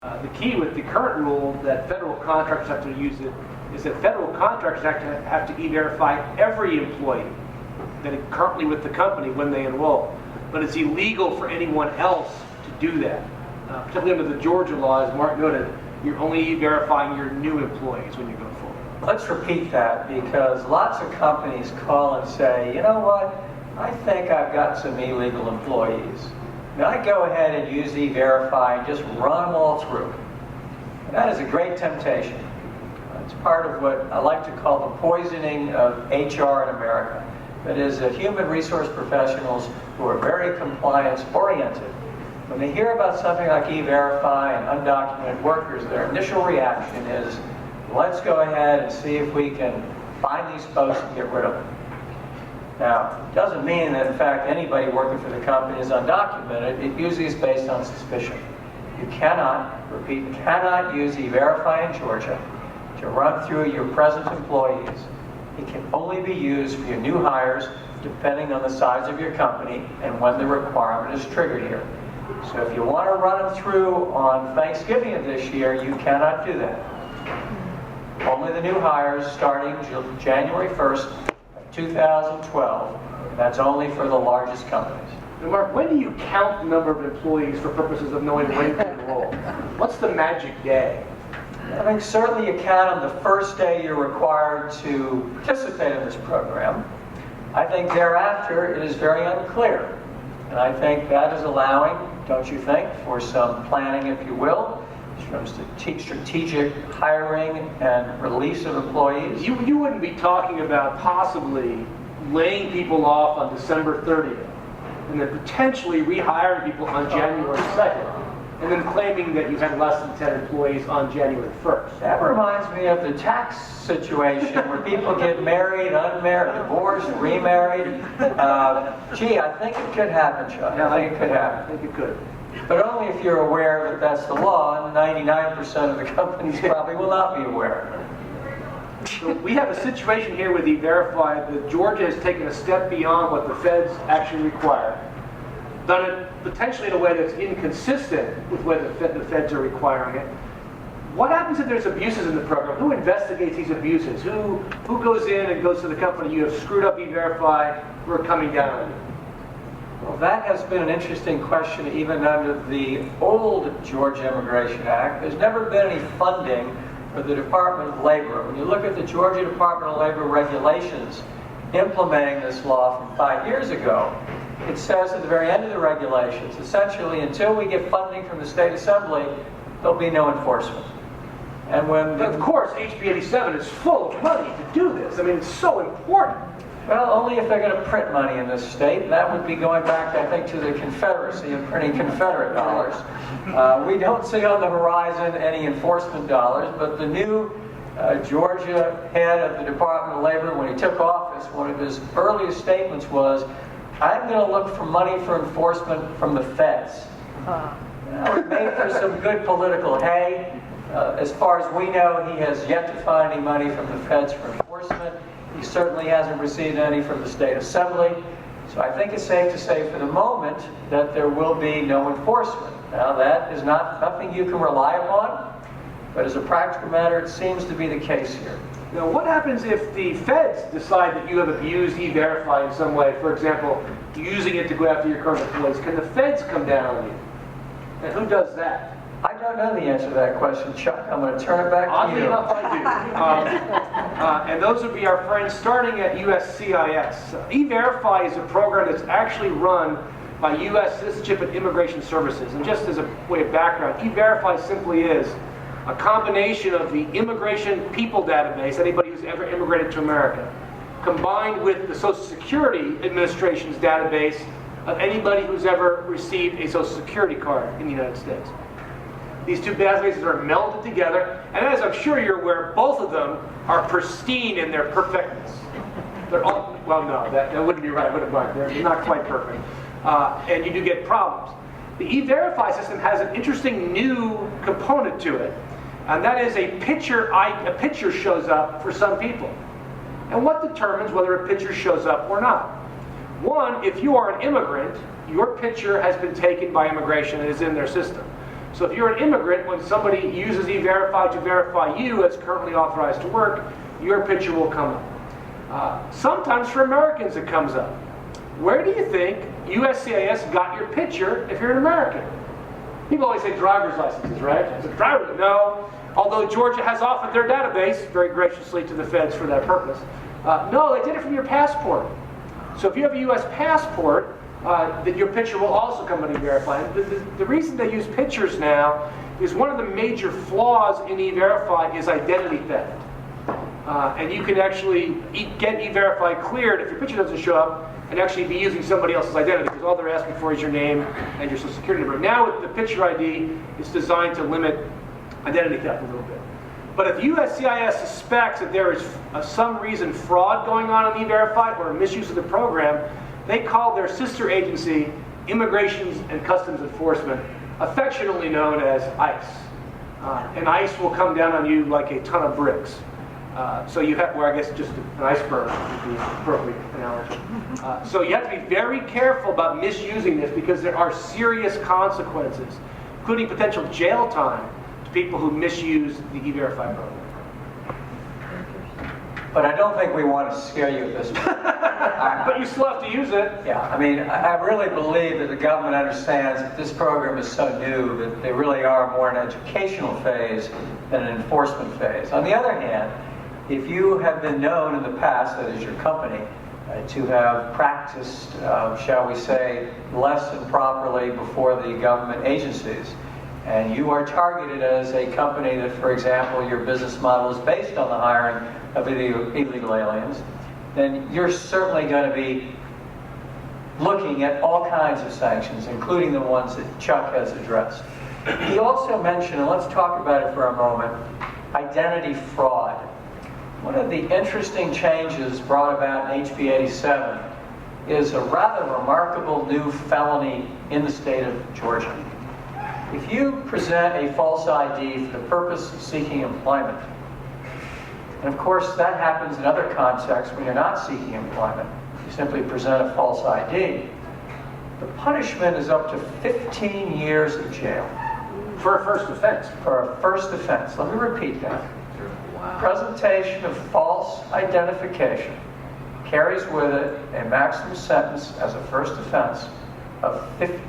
The key with the current rule that federal contractors have to use it is that federal contractors have to e-verify every employee that is currently with the company when they enroll. But it's illegal for anyone else to do that. Particularly under the Georgia law, as Mark noted, you're only e-verifying your new employees when you go forward. Let's repeat that, because lots of companies call and say, you know what, I think I've got some illegal employees. And I go ahead and use e-verify and just run them all through. And that is a great temptation. It's part of what I like to call the poisoning of HR in America. That is, that human resource professionals who are very compliance-oriented, when they hear about something like e-verify and undocumented workers, their initial reaction is, let's go ahead and see if we can find these folks and get rid of them. Now, it doesn't mean that, in fact, anybody working for the company is undocumented. It usually is based on suspicion. You cannot, repeat, cannot use e-verify in Georgia to run through your present employees. It can only be used for your new hires, depending on the size of your company and when the requirement is triggered here. So if you want to run them through on Thanksgiving of this year, you cannot do that. Only the new hires starting January 1st, 2012, and that's only for the largest companies. Now, Mark, when do you count the number of employees for purposes of knowing when to enroll? What's the magic day? I think certainly you count on the first day you're required to participate in this program. I think thereafter it is very unclear. And I think that is allowing, don't you think, for some planning, if you will, from strategic hiring and release of employees. You wouldn't be talking about possibly laying people off on December 30th and then potentially rehiring people on January 2nd and then claiming that you had less than 10 employees on January 1st. That reminds me of the tax situation where people get married, unmarried, divorced, remarried. Gee, I think it could happen, Chuck. Yeah, I think it could happen. I think it could. But only if you're aware that that's the law, and 99% of the companies probably will not be aware. So we have a situation here with e-verify that Georgia has taken a step beyond what the feds actually require, done it potentially in a way that's inconsistent with what the feds are requiring it. What happens if there's abuses in the program? Who investigates these abuses? Who goes in and goes to the company, you have screwed up e-verify, we're coming down on you? Well, that has been an interesting question even under the old Georgia Immigration Act. There's never been any funding for the Department of Labor. When you look at the Georgia Department of Labor regulations implementing this law from 5 years ago, it says at the very end of the regulations, essentially, until we get funding from the state assembly, there'll be no enforcement. And when But of course, HB 87 is full of money to do this. I mean, it's so important. Well, only if they're going to print money in this state, and that would be going back, I think, to the Confederacy and printing Confederate dollars. We don't see on the horizon any enforcement dollars, but the new Georgia head of the Department of Labor, when he took office, one of his earliest statements was, I'm going to look for money for enforcement from the feds. Now, it made for some good political hay. As far as we know, he has yet to find any money from the feds for enforcement. He certainly hasn't received any from the state assembly. So I think it's safe to say for the moment that there will be no enforcement. Now that is nothing you can rely upon, but as a practical matter, it seems to be the case here. Now, what happens if the feds decide that you have abused e-verify in some way? For example, using it to go after your current employees. Can the feds come down on you? And who does that? I don't know the answer to that question, Chuck. I'm going to turn it back to Oddly you. enough, I do. And those would be our friends starting at USCIS. E-Verify is a program that's actually run by U.S. Citizenship and Immigration Services. And just as a way of background, E-Verify simply is a combination of the Immigration People Database, anybody who's ever immigrated to America, combined with the Social Security Administration's database of anybody who's ever received a Social Security card in the United States. These two databases are melded together, and as I'm sure you're aware, both of them are pristine in their perfectness. They're all, well, no, that wouldn't be right, would it, Mark? They're not quite perfect. And you do get problems. The E-Verify system has an interesting new component to it, and that is a picture shows up for some people. And what determines whether a picture shows up or not? One, if you are an immigrant, your picture has been taken by immigration and is in their system. So if you're an immigrant, when somebody uses E-Verify to verify you as currently authorized to work, your picture will come up. Sometimes for Americans it comes up. Where do you think USCIS got your picture if you're an American? People always say driver's licenses, right? It's a driver. No. Although Georgia has offered their database very graciously to the feds for that purpose. No, they did it from your passport. So if you have a U.S. passport, then your picture will also come on E-Verify. The reason they use pictures now is one of the major flaws in E-Verify is identity theft. And you can actually get E-Verify cleared if your picture doesn't show up and actually be using somebody else's identity, because all they're asking for is your name and your social security number. Now with the picture ID, it's designed to limit identity theft a little bit. But if USCIS suspects that there is some reason fraud going on in E-Verify or a misuse of the program, they call their sister agency Immigration and Customs Enforcement, affectionately known as ICE. And ICE will come down on you like a ton of bricks. So you have, well, I guess just an iceberg would be an appropriate analogy. So you have to be very careful about misusing this, because there are serious consequences, including potential jail time to people who misuse the E-Verify program. But I don't think we want to scare you at this point. But you still have to use it. Yeah, I mean, I really believe that the government understands that this program is so new that they really are more an educational phase than an enforcement phase. On the other hand, if you have been known in the past, that is your company, to have practiced, shall we say, less than properly before the government agencies, and you are targeted as a company that, for example, your business model is based on the hiring of illegal aliens, then you're certainly going to be looking at all kinds of sanctions, including the ones that Chuck has addressed. He also mentioned, and let's talk about it for a moment, identity fraud. One of the interesting changes brought about in HB 87 is a rather remarkable new felony in the state of Georgia. If you present a false ID for the purpose of seeking employment, and of course that happens in other contexts when you're not seeking employment, you simply present a false ID, the punishment is up to 15 years of jail. For a first offense. For a first offense. Let me repeat that. Wow. Presentation of false identification carries with it a maximum sentence as a first offense of 15